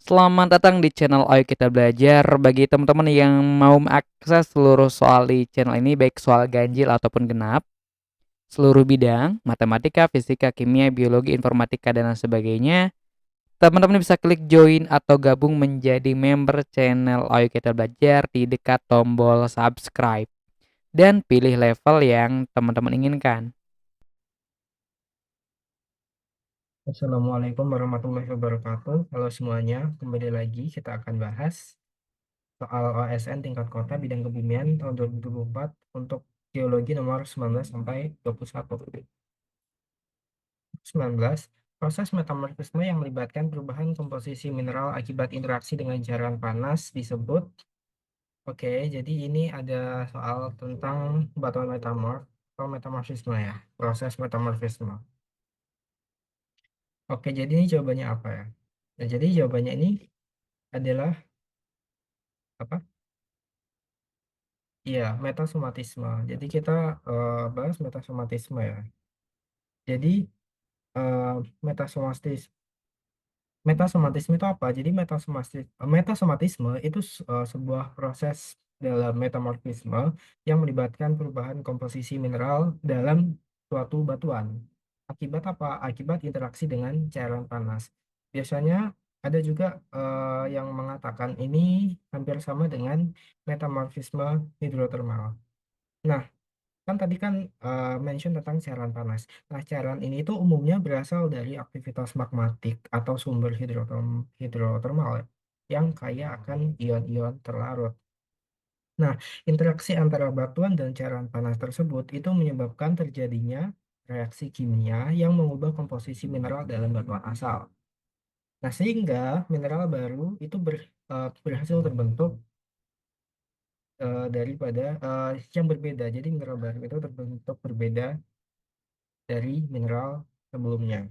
Selamat datang di channel Ayo Kita Belajar. Bagi teman-teman yang mau mengakses seluruh soal di channel ini, baik soal ganjil ataupun genap, seluruh bidang, matematika, fisika, kimia, biologi, informatika, dan lain sebagainya, teman-teman bisa klik join atau gabung menjadi member channel Ayo Kita Belajar di dekat tombol subscribe. Dan pilih level yang teman-teman inginkan. Assalamualaikum warahmatullahi wabarakatuh. Halo semuanya, kembali lagi kita akan bahas soal OSN tingkat kota bidang kebumian tahun 2024 untuk geologi nomor 19 sampai 21. 19, proses metamorfisme yang melibatkan perubahan komposisi mineral akibat interaksi dengan cairan panas disebut. Oke, jadi ini ada soal tentang batuan metamorf atau metamorfisme ya, proses metamorfisme. Oke, jadi ini jawabannya apa ya? Nah, jadi jawabannya ini adalah apa? Iya, metasomatisme. Jadi kita bahas metasomatisme ya. Jadi eh, metasomatis metasomatisme itu apa? Jadi metasomatisme itu sebuah proses dalam metamorfisme yang melibatkan perubahan komposisi mineral dalam suatu batuan. Akibat apa? Akibat interaksi dengan cairan panas. Biasanya ada juga yang mengatakan ini hampir sama dengan metamorfisme hidrotermal. Nah, kan tadi kan mention tentang cairan panas. Nah, cairan ini itu umumnya berasal dari aktivitas magmatik atau sumber hidrotermal ya, yang kaya akan ion-ion terlarut. Nah, interaksi antara batuan dan cairan panas tersebut itu menyebabkan terjadinya reaksi kimia yang mengubah komposisi mineral dalam batuan asal. Nah, sehingga mineral baru itu berhasil terbentuk daripada yang berbeda. Jadi mineral baru itu terbentuk berbeda dari mineral sebelumnya.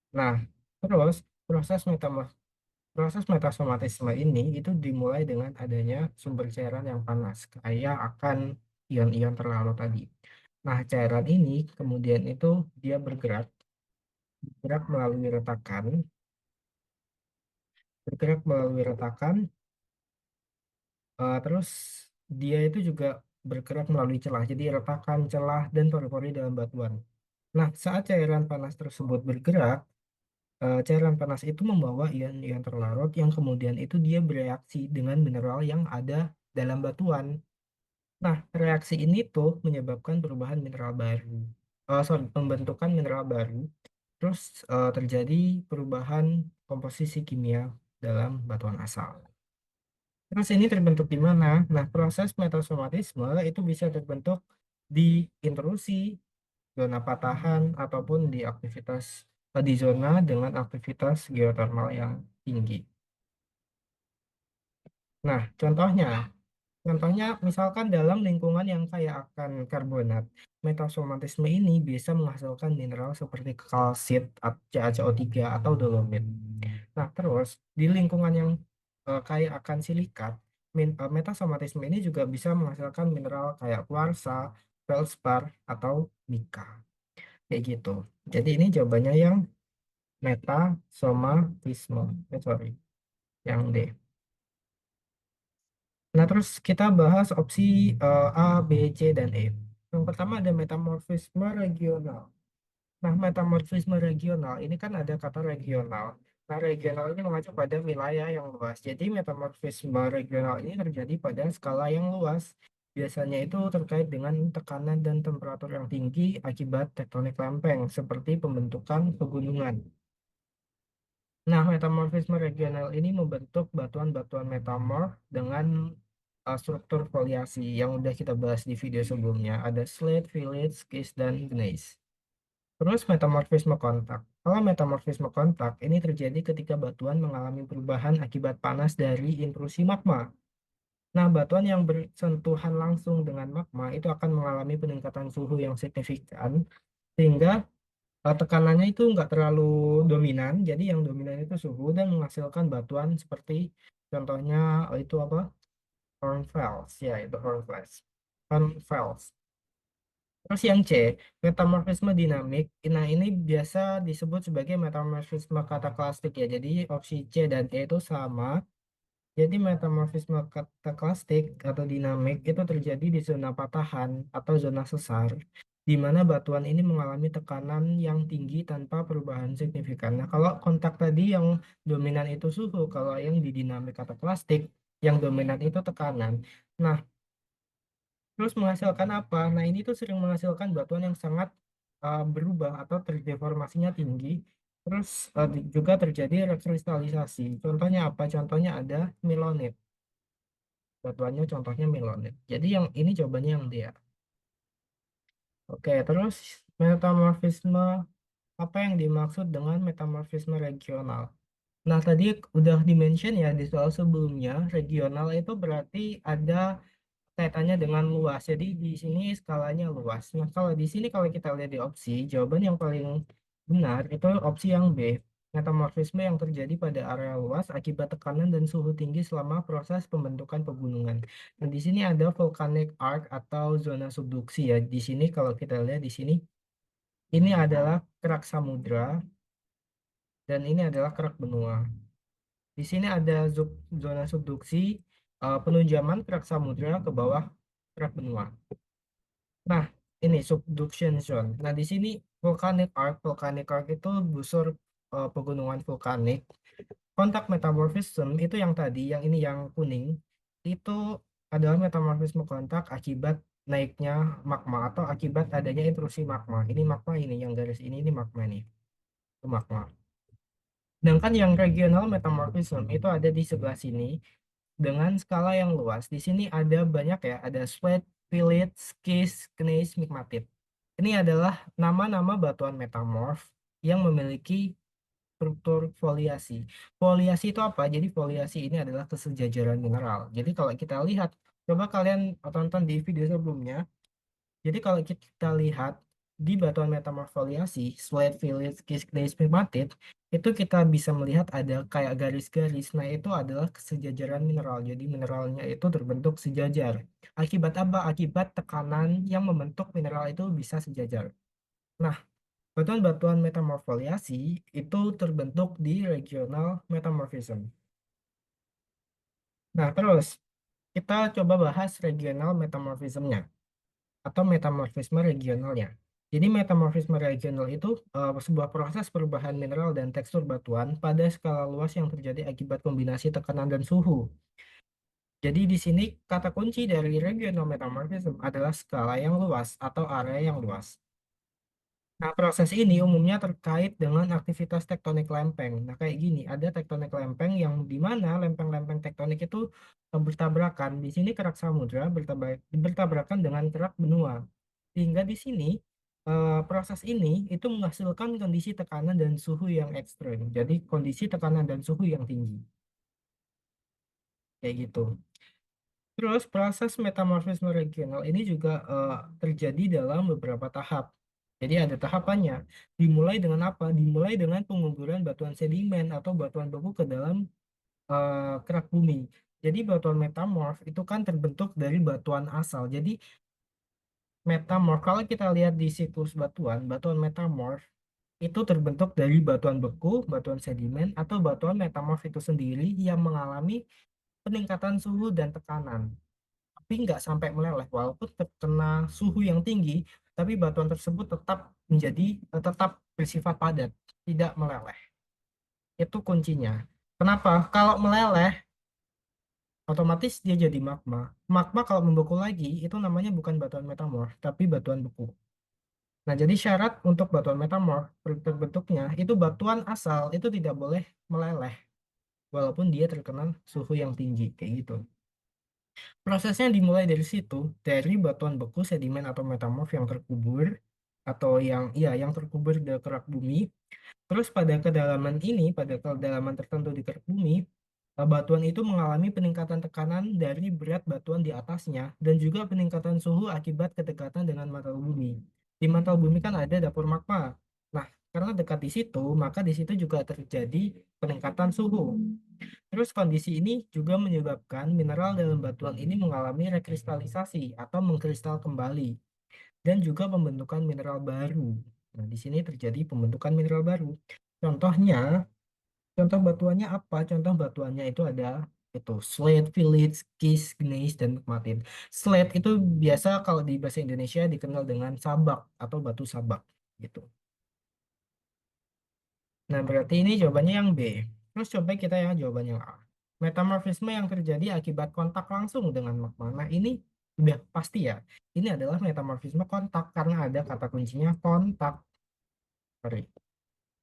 Nah, terus proses proses metasomatisme ini itu dimulai dengan adanya sumber cairan yang panas, kaya akan ion-ion terlarut tadi. Nah, cairan ini kemudian itu dia bergerak melalui retakan, bergerak melalui retakan, terus dia itu juga bergerak melalui celah. Jadi retakan, celah, dan pori-pori dalam batuan. Nah, saat cairan panas tersebut bergerak, cairan panas itu membawa ion-ion terlarut yang kemudian itu dia bereaksi dengan mineral yang ada dalam batuan. Nah, reaksi ini tuh menyebabkan perubahan mineral baru. Sorry, pembentukan mineral baru. Terus terjadi perubahan komposisi kimia dalam batuan asal. Terus ini terbentuk di mana? Nah, proses metasomatisme itu bisa terbentuk di intrusi, zona patahan, ataupun di di zona dengan aktivitas geotermal yang tinggi. Nah, contohnya misalkan dalam lingkungan yang kaya akan karbonat, metasomatisme ini bisa menghasilkan mineral seperti kalsit, CaCO3, atau dolomit. Nah, terus di lingkungan yang kaya akan silikat, metasomatisme ini juga bisa menghasilkan mineral kayak kuarsa, feldspar, atau mika. Kayak gitu. Jadi ini jawabannya yang metasomatisme. Sorry, yang D. Nah, terus kita bahas opsi A, B, C, dan E. Yang pertama ada metamorfisme regional. Nah, metamorfisme regional ini kan ada kata regional. Nah, regional ini mengacu pada wilayah yang luas. Jadi, metamorfisme regional ini terjadi pada skala yang luas. Biasanya itu terkait dengan tekanan dan temperatur yang tinggi akibat tektonik lempeng, seperti pembentukan pegunungan. Nah, metamorfisme regional ini membentuk batuan-batuan metamorf dengan struktur foliasi yang udah kita bahas di video sebelumnya. Ada slate, village, schist, dan gneiss. Terus metamorfisme kontak. Kalau metamorfisme kontak ini terjadi ketika batuan mengalami perubahan akibat panas dari intrusi magma. Nah, batuan yang bersentuhan langsung dengan magma itu akan mengalami peningkatan suhu yang signifikan sehingga tekanannya itu nggak terlalu dominan. Jadi yang dominan itu suhu dan menghasilkan batuan seperti contohnya itu apa? Hornfels, ya itu Hornfels. Hornfels. Terus yang C, metamorfisme dinamik. Nah, ini biasa disebut sebagai metamorfisme kataklastik ya. Jadi opsi C dan E itu sama. Jadi metamorfisme kataklastik atau dinamik itu terjadi di zona patahan atau zona sesar, di mana batuan ini mengalami tekanan yang tinggi tanpa perubahan signifikan. Nah, kalau kontak tadi yang dominan itu suhu, kalau yang di dinamik kataklastik yang dominan itu tekanan. Nah, terus menghasilkan apa? Nah, ini tuh sering menghasilkan batuan yang sangat berubah atau terdeformasinya tinggi. Terus juga terjadi rekristalisasi. Contohnya apa? Contohnya ada milonit. Batuannya contohnya milonit. Jadi yang ini jawabannya yang dia. Oke, terus metamorfisme, apa yang dimaksud dengan metamorfisme regional? Nah, tadi udah dimention ya di soal sebelumnya, regional itu berarti ada kaitannya dengan luas. Jadi di sini skalanya luas. Nah, kalau di sini kalau kita lihat di opsi, jawaban yang paling benar itu opsi yang B. Metamorfisme yang terjadi pada area luas akibat tekanan dan suhu tinggi selama proses pembentukan pegunungan. Nah, di sini ada volcanic arc atau zona subduksi ya. Di sini kalau kita lihat di sini, ini adalah kerak samudra dan ini adalah kerak benua. Di sini ada zona subduksi, penunjaman kerak samudra ke bawah kerak benua. Nah, ini subduction zone. Nah, di sini volcanic arc. Volcanic arc itu busur pegunungan vulkanik. Kontak metamorfism itu yang tadi, yang ini yang kuning, itu adalah metamorfisme kontak akibat naiknya magma atau akibat adanya intrusi magma. Ini magma ini, yang garis ini magma nih. Itu magma. Sedangkan yang regional metamorphism itu ada di sebelah sini dengan skala yang luas. Di sini ada banyak ya, ada sweat, phylite, schist, gneiss, migmatite. Ini adalah nama-nama batuan metamorf yang memiliki struktur foliasi. Foliasi itu apa? Jadi foliasi ini adalah kesejajaran mineral. Jadi kalau kita lihat, coba kalian tonton di video sebelumnya. Jadi kalau kita lihat di batuan metamorfoliasi, slate, phylite, schist, gneiss, pegmatite, itu kita bisa melihat ada kayak garis-garis. Nah, itu adalah kesejajaran mineral. Jadi mineralnya itu terbentuk sejajar. Akibat apa? Akibat tekanan yang membentuk mineral itu bisa sejajar. Nah, batuan-batuan metamorfoliasi itu terbentuk di regional metamorphism. Nah, terus kita coba bahas regional metamorphismnya atau metamorfisme regionalnya. Jadi metamorfisme regional itu sebuah proses perubahan mineral dan tekstur batuan pada skala luas yang terjadi akibat kombinasi tekanan dan suhu. Jadi di sini kata kunci dari regional metamorphism adalah skala yang luas atau area yang luas. Nah, proses ini umumnya terkait dengan aktivitas tektonik lempeng. Nah, kayak gini, ada tektonik lempeng yang di mana lempeng-lempeng tektonik itu bertabrakan. Di sini kerak samudra bertabrakan dengan kerak benua. Sehingga di sini proses ini itu menghasilkan kondisi tekanan dan suhu yang ekstrem. Jadi kondisi tekanan dan suhu yang tinggi. Kayak gitu. Terus proses metamorfisme regional ini juga terjadi dalam beberapa tahap. Jadi ada tahapannya. Dimulai dengan apa? Dimulai dengan penguburan batuan sedimen atau batuan beku ke dalam kerak bumi. Jadi batuan metamorf itu kan terbentuk dari batuan asal. Jadi metamorf, kalau kita lihat di siklus batuan, batuan metamorf itu terbentuk dari batuan beku, batuan sedimen, atau batuan metamorf itu sendiri yang mengalami peningkatan suhu dan tekanan, tapi nggak sampai meleleh. Walaupun terkena suhu yang tinggi, tapi batuan tersebut tetap bersifat padat, tidak meleleh. Itu kuncinya. Kenapa? Kalau meleleh, otomatis dia jadi magma. Magma kalau membeku lagi, itu namanya bukan batuan metamorf, tapi batuan beku. Nah, jadi syarat untuk batuan metamorf terbentuknya, itu batuan asal itu tidak boleh meleleh, walaupun dia terkena suhu yang tinggi, kayak gitu. Prosesnya dimulai dari situ, dari batuan beku, sedimen atau metamorf yang terkubur atau yang terkubur di kerak bumi. Terus pada kedalaman ini, pada kedalaman tertentu di kerak bumi, batuan itu mengalami peningkatan tekanan dari berat batuan di atasnya dan juga peningkatan suhu akibat kedekatan dengan mantel bumi. Di mantel bumi kan ada dapur magma. Nah, karena dekat di situ, maka di situ juga terjadi peningkatan suhu. Terus kondisi ini juga menyebabkan mineral dalam batuan ini mengalami rekristalisasi atau mengkristal kembali. dan juga pembentukan mineral baru. Nah, di sini terjadi pembentukan mineral baru. Contohnya, contoh batuannya apa? Contoh batuannya itu ada itu slate, filite, schist, gneiss, dan pegmatit. Slate itu biasa kalau di bahasa Indonesia dikenal dengan sabak atau batu sabak gitu. Nah, berarti ini jawabannya yang B. Terus coba kita yang jawaban yang A. Metamorfisme yang terjadi akibat kontak langsung dengan magma. Nah, ini udah pasti ya. Ini adalah metamorfisme kontak karena ada kata kuncinya kontak. Sorry,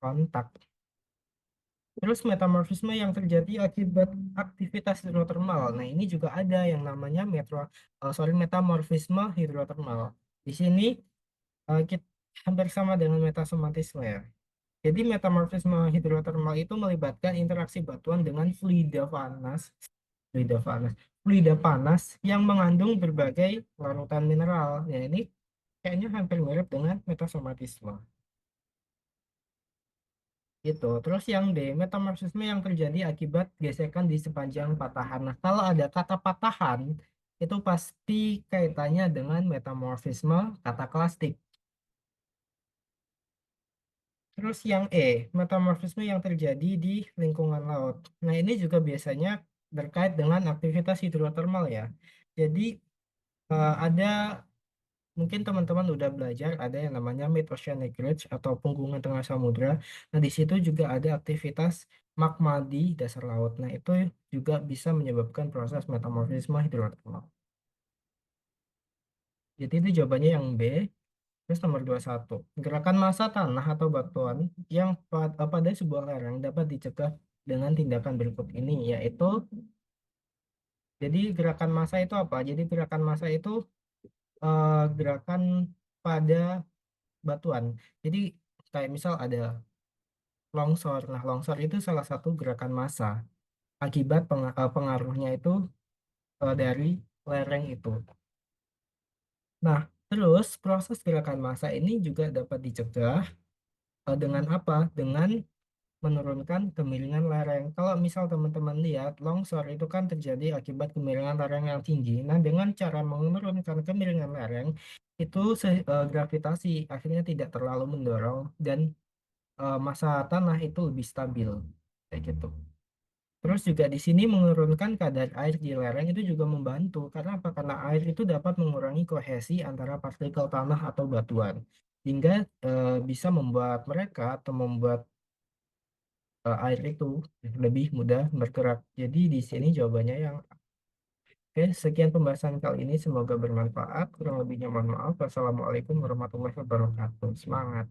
kontak. Terus metamorfisme yang terjadi akibat aktivitas hidrotermal. Nah, ini juga ada yang namanya metamorfisme hidrotermal. Di sini kita hampir sama dengan metasomatisme ya. Jadi metamorfisme hidrotermal itu melibatkan interaksi batuan dengan fluida panas, fluida panas yang mengandung berbagai larutan mineral. Ya, ini kayaknya hampir mirip dengan metasomatisme. Itu. Terus yang D, metamorfisme yang terjadi akibat gesekan di sepanjang patahan. Nah, kalau ada kata patahan, itu pasti kaitannya dengan metamorfisme kata klastik. Terus yang E, metamorfisme yang terjadi di lingkungan laut. Nah, ini juga biasanya terkait dengan aktivitas hidrotermal ya. Jadi, ada mungkin teman-teman udah belajar ada yang namanya mid-oceanic ridge atau punggungan tengah samudra. Nah, di situ juga ada aktivitas magma di dasar laut. Nah, itu juga bisa menyebabkan proses metamorfisme hidrotermal. Jadi itu jawabannya yang B. Terus nomor 21. Gerakan massa tanah atau batuan yang pada sebuah lereng dapat dicegah dengan tindakan berikut ini, yaitu jadi gerakan massa itu apa? Jadi gerakan massa itu gerakan pada batuan. Jadi kayak misal ada longsor. Nah, longsor itu salah satu gerakan massa akibat pengaruhnya itu dari lereng itu. Nah, terus proses gerakan massa ini juga dapat dicegah dengan apa? Dengan menurunkan kemiringan lereng. Kalau misal teman-teman lihat, longsor itu kan terjadi akibat kemiringan lereng yang tinggi. Nah, dengan cara menurunkan kemiringan lereng, itu gravitasi akhirnya tidak terlalu mendorong dan massa tanah itu lebih stabil. Kayak gitu. Terus juga di sini menurunkan kadar air di lereng itu juga membantu. Karena apa? Karena air itu dapat mengurangi kohesi antara partikel tanah atau batuan. Hingga bisa membuat mereka atau membuat air itu lebih mudah bergerak. Jadi di sini jawabannya yang oke. Sekian pembahasan kali ini, semoga bermanfaat. Kurang lebihnya mohon maaf. Wassalamualaikum warahmatullahi wabarakatuh. Semangat.